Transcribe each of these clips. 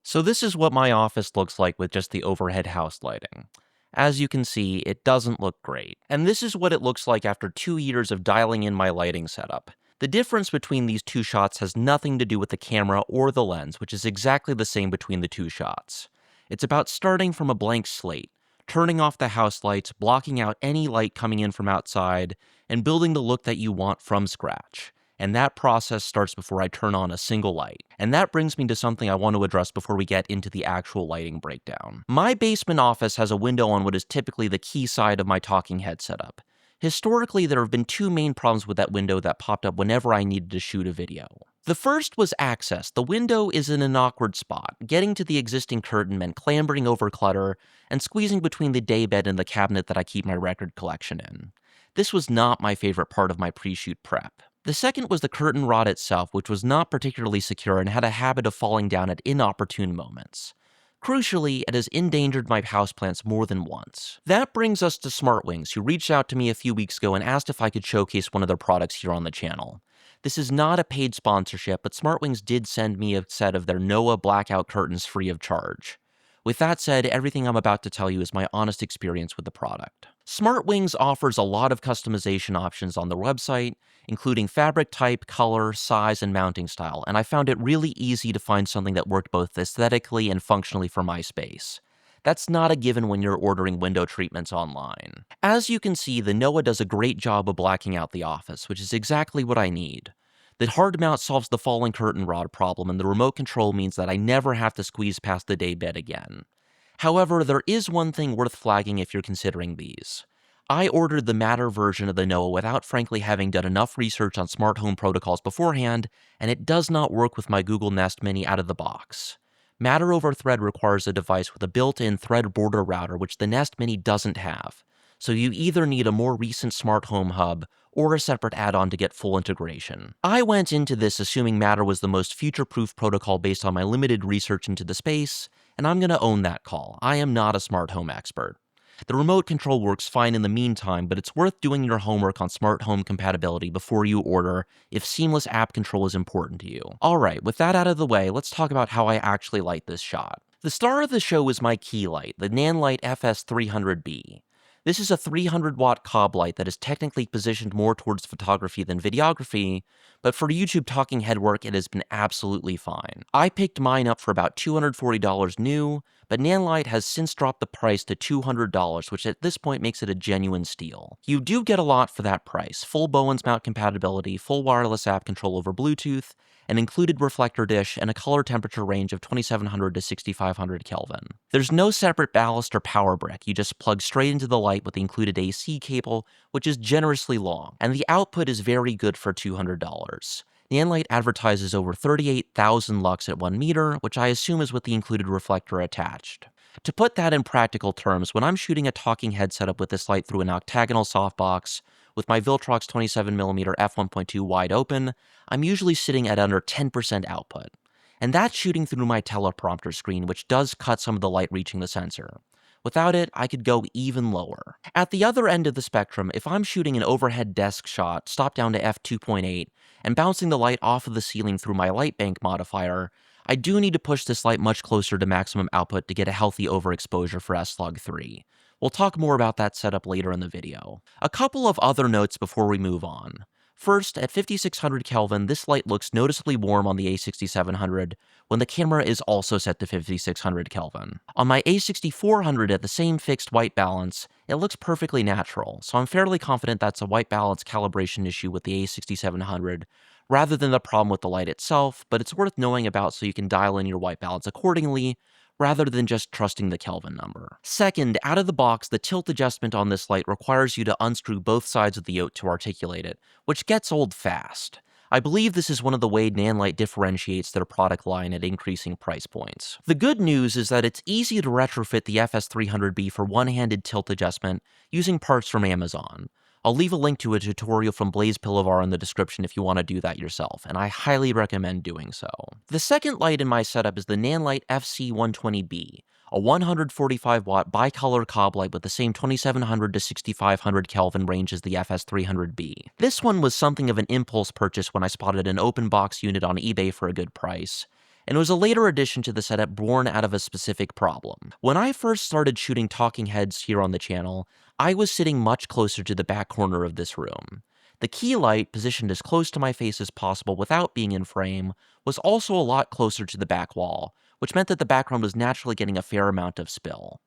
So this is what my office looks like with just the overhead house lighting. As you can see, it doesn't look great. And this is what it looks like after 2 years of dialing in my lighting setup. The difference between these two shots has nothing to do with the camera or the lens, which is exactly the same between the two shots. It's about starting from a blank slate, turning off the house lights, blocking out any light coming in from outside, and building the look that you want from scratch. And that process starts before I turn on a single light. And that brings me to something I want to address before we get into the actual lighting breakdown. My basement office has a window on what is typically the key side of my talking head setup. Historically, there have been two main problems with that window that popped up whenever I needed to shoot a video. The first was access. The window is in an awkward spot. Getting to the existing curtain meant clambering over clutter and squeezing between the daybed and the cabinet that I keep my record collection in. This was not my favorite part of my pre-shoot prep. The second was the curtain rod itself, which was not particularly secure and had a habit of falling down at inopportune moments. Crucially, it has endangered my houseplants more than once. That brings us to SmartWings, who reached out to me a few weeks ago and asked if I could showcase one of their products here on the channel. This is not a paid sponsorship, but SmartWings did send me a set of their Noah blackout curtains free of charge. With that said, everything I'm about to tell you is my honest experience with the product. SmartWings offers a lot of customization options on their website, including fabric type, color, size, and mounting style, and I found it really easy to find something that worked both aesthetically and functionally for my space. That's not a given when you're ordering window treatments online. As you can see, the Noah does a great job of blacking out the office, which is exactly what I need. The hard mount solves the falling curtain rod problem, and the remote control means that I never have to squeeze past the daybed again. However, there is one thing worth flagging if you're considering these. I ordered the Matter version of the Noah without frankly having done enough research on smart home protocols beforehand, and it does not work with my Google Nest Mini out of the box. Matter over Thread requires a device with a built-in Thread border router, which the Nest Mini doesn't have. So you either need a more recent smart home hub or a separate add-on to get full integration. I went into this assuming Matter was the most future-proof protocol based on my limited research into the space, and I'm going to own that call. I am not a smart home expert. The remote control works fine in the meantime, but it's worth doing your homework on smart home compatibility before you order if seamless app control is important to you. Alright, with that out of the way, let's talk about how I actually light this shot. The star of the show is my key light, the Nanlite FS-300B. This is a 300-watt cob light that is technically positioned more towards photography than videography, but for YouTube talking head work, it has been absolutely fine. I picked mine up for about $240 new, but Nanlite has since dropped the price to $200, which at this point makes it a genuine steal. You do get a lot for that price: full Bowens mount compatibility, full wireless app control over Bluetooth, an included reflector dish, and a color temperature range of 2700 to 6500 Kelvin. There's no separate ballast or power brick. You just plug straight into the light with the included AC cable, which is generously long, and the output is very good for $200. Nanlite advertises over 38,000 lux at 1 meter, which I assume is with the included reflector attached. To put that in practical terms, when I'm shooting a talking head setup with this light through an octagonal softbox, with my Viltrox 27mm f1.2 wide open, I'm usually sitting at under 10% output. And that's shooting through my teleprompter screen, which does cut some of the light reaching the sensor. Without it, I could go even lower. At the other end of the spectrum, if I'm shooting an overhead desk shot, stopped down to f2.8, and bouncing the light off of the ceiling through my light bank modifier, I do need to push this light much closer to maximum output to get a healthy overexposure for S-Log3. We'll talk more about that setup later in the video. A couple of other notes before we move on. First, at 5600 Kelvin, this light looks noticeably warm on the A6700 when the camera is also set to 5600 Kelvin. On my A6400 at the same fixed white balance, it looks perfectly natural, so I'm fairly confident that's a white balance calibration issue with the A6700 rather than the problem with the light itself, but it's worth knowing about so you can dial in your white balance accordingly, rather than just trusting the Kelvin number. Second, out of the box, the tilt adjustment on this light requires you to unscrew both sides of the yoke to articulate it, which gets old fast. I believe this is one of the ways Nanlite differentiates their product line at increasing price points. The good news is that it's easy to retrofit the FS-300B for one-handed tilt adjustment using parts from Amazon. I'll leave a link to a tutorial from Blaze Pilavar in the description if you want to do that yourself, and I highly recommend doing so. The second light in my setup is the Nanlite FC-120B, a 145-watt bicolor cob light with the same 2700 to 6500 Kelvin range as the FS-300B. This one was something of an impulse purchase when I spotted an open box unit on eBay for a good price, and it was a later addition to the setup born out of a specific problem. When I first started shooting talking heads here on the channel, I was sitting much closer to the back corner of this room. The key light, positioned as close to my face as possible without being in frame, was also a lot closer to the back wall, which meant that the background was naturally getting a fair amount of spill.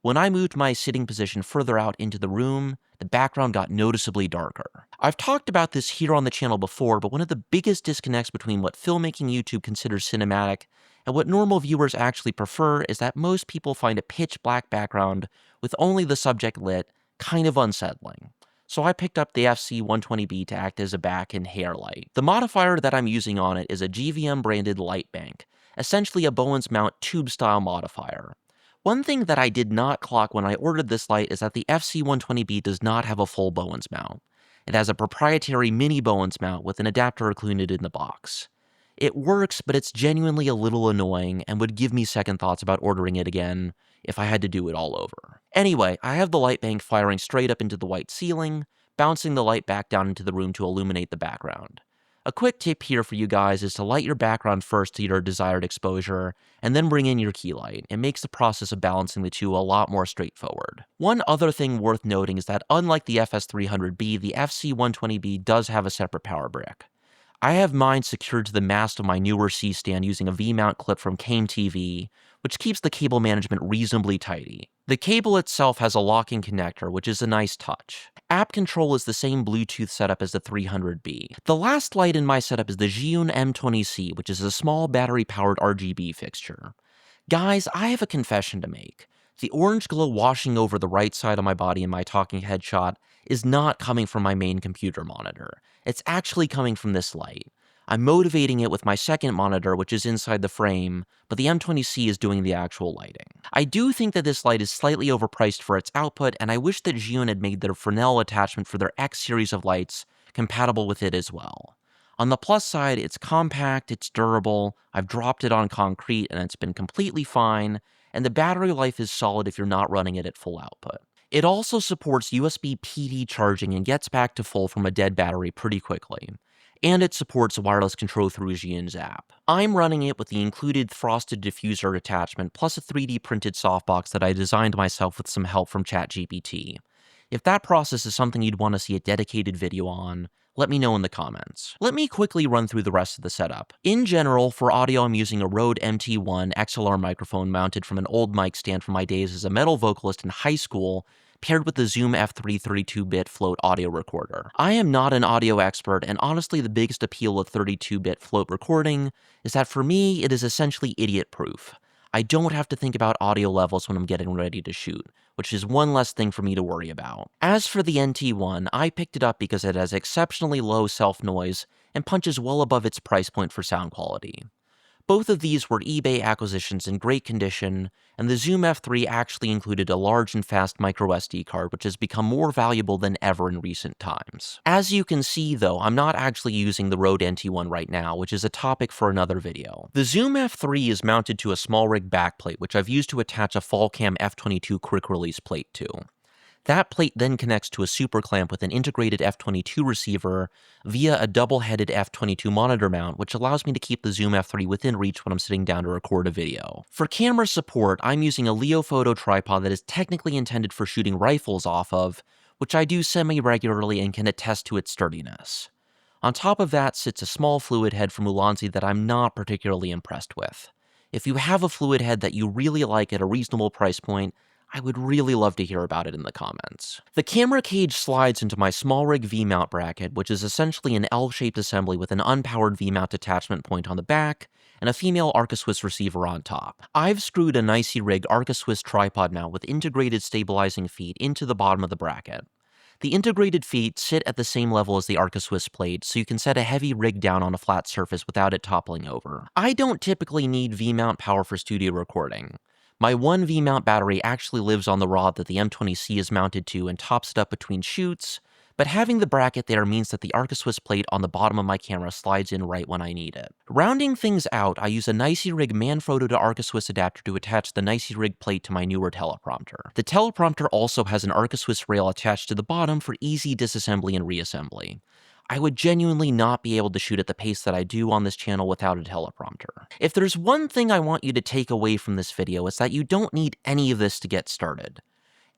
When I moved my sitting position further out into the room, the background got noticeably darker. I've talked about this here on the channel before, but one of the biggest disconnects between what filmmaking YouTube considers cinematic and what normal viewers actually prefer is that most people find a pitch black background with only the subject lit kind of unsettling. So I picked up the FC-120B to act as a back and hair light. The modifier that I'm using on it is a GVM branded light bank, essentially a Bowens mount tube style modifier. One thing that I did not clock when I ordered this light is that the FC-120B does not have a full Bowens mount. It has a proprietary mini Bowens mount with an adapter included in the box. It works, but it's genuinely a little annoying and would give me second thoughts about ordering it again if I had to do it all over. Anyway, I have the light bank firing straight up into the white ceiling, bouncing the light back down into the room to illuminate the background. A quick tip here for you guys is to light your background first to your desired exposure, and then bring in your key light. It makes the process of balancing the two a lot more straightforward. One other thing worth noting is that unlike the FS-300B, the FC-120B does have a separate power brick. I have mine secured to the mast of my newer C-stand using a V-mount clip from Came TV, which keeps the cable management reasonably tidy. The cable itself has a locking connector, which is a nice touch. App control is the same Bluetooth setup as the 300B. The last light in my setup is the Zhiyun M20C, which is a small battery-powered RGB fixture. Guys, I have a confession to make. The orange glow washing over the right side of my body in my talking head shot is not coming from my main computer monitor. It's actually coming from this light. I'm motivating it with my second monitor, which is inside the frame, but the M20C is doing the actual lighting. I do think that this light is slightly overpriced for its output, and I wish that Zhiyun had made their Fresnel attachment for their X series of lights compatible with it as well. On the plus side, it's compact, it's durable, I've dropped it on concrete and it's been completely fine, and the battery life is solid if you're not running it at full output. It also supports USB PD charging and gets back to full from a dead battery pretty quickly. And it supports wireless control through Zhiyun's app. I'm running it with the included frosted diffuser attachment plus a 3D printed softbox that I designed myself with some help from ChatGPT. If that process is something you'd want to see a dedicated video on, let me know in the comments. Let me quickly run through the rest of the setup. In general, for audio, I'm using a Rode MT1 XLR microphone mounted from an old mic stand from my days as a metal vocalist in high school, paired with the Zoom F3 32-bit float audio recorder. I am not an audio expert, and honestly the biggest appeal of 32-bit float recording is that for me, it is essentially idiot-proof. I don't have to think about audio levels when I'm getting ready to shoot, which is one less thing for me to worry about. As for the NT1, I picked it up because it has exceptionally low self-noise and punches well above its price point for sound quality. Both of these were eBay acquisitions in great condition, and the Zoom F3 actually included a large and fast microSD card, which has become more valuable than ever in recent times. As you can see, though, I'm not actually using the Rode NT1 right now, which is a topic for another video. The Zoom F3 is mounted to a small rig backplate, which I've used to attach a Fallcam F22 quick release plate to. That plate then connects to a super clamp with an integrated F22 receiver via a double-headed F22 monitor mount, which allows me to keep the Zoom F3 within reach when I'm sitting down to record a video. For camera support, I'm using a Leo photo tripod that is technically intended for shooting rifles off of, which I do semi-regularly and can attest to its sturdiness. On top of that sits a small fluid head from Ulanzi that I'm not particularly impressed with. If you have a fluid head that you really like at a reasonable price point, I would really love to hear about it in the comments. The camera cage slides into my small rig V-mount bracket, which is essentially an L-shaped assembly with an unpowered V-mount attachment point on the back and a female Arca-Swiss receiver on top. I've screwed a nicey rig Arca-Swiss tripod mount with integrated stabilizing feet into the bottom of the bracket. The integrated feet sit at the same level as the Arca-Swiss plate, so you can set a heavy rig down on a flat surface without it toppling over. I don't typically need V-mount power for studio recording. My one V-mount battery actually lives on the rod that the M20C is mounted to and tops it up between shoots, but having the bracket there means that the Arca-Swiss plate on the bottom of my camera slides in right when I need it. Rounding things out, I use a Nicey Rig Manfrotto to Arca-Swiss adapter to attach the Nicey Rig plate to my newer teleprompter. The teleprompter also has an Arca-Swiss rail attached to the bottom for easy disassembly and reassembly. I would genuinely not be able to shoot at the pace that I do on this channel without a teleprompter. If there's one thing I want you to take away from this video, it's that you don't need any of this to get started.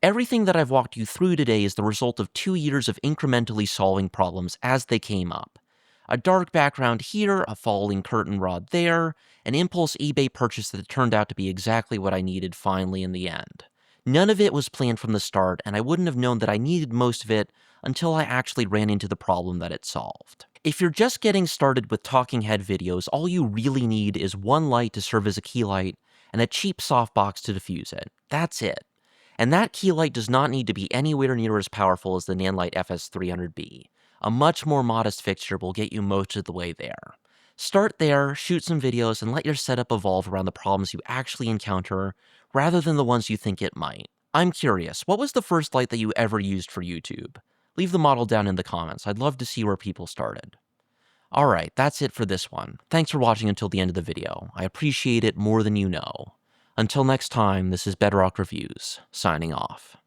Everything that I've walked you through today is the result of 2 years of incrementally solving problems as they came up. A dark background here, a falling curtain rod there, an impulse eBay purchase that turned out to be exactly what I needed finally in the end. None of it was planned from the start, and I wouldn't have known that I needed most of it until I actually ran into the problem that it solved. If you're just getting started with talking head videos, all you really need is one light to serve as a key light and a cheap softbox to diffuse it. That's it. And that key light does not need to be anywhere near as powerful as the Nanlite FS-300B. A much more modest fixture will get you most of the way there. Start there, shoot some videos, and let your setup evolve around the problems you actually encounter, rather than the ones you think it might. I'm curious, what was the first light that you ever used for YouTube? Leave the model down in the comments. I'd love to see where people started. Alright, that's it for this one. Thanks for watching until the end of the video. I appreciate it more than you know. Until next time, this is Bedrock Reviews, signing off.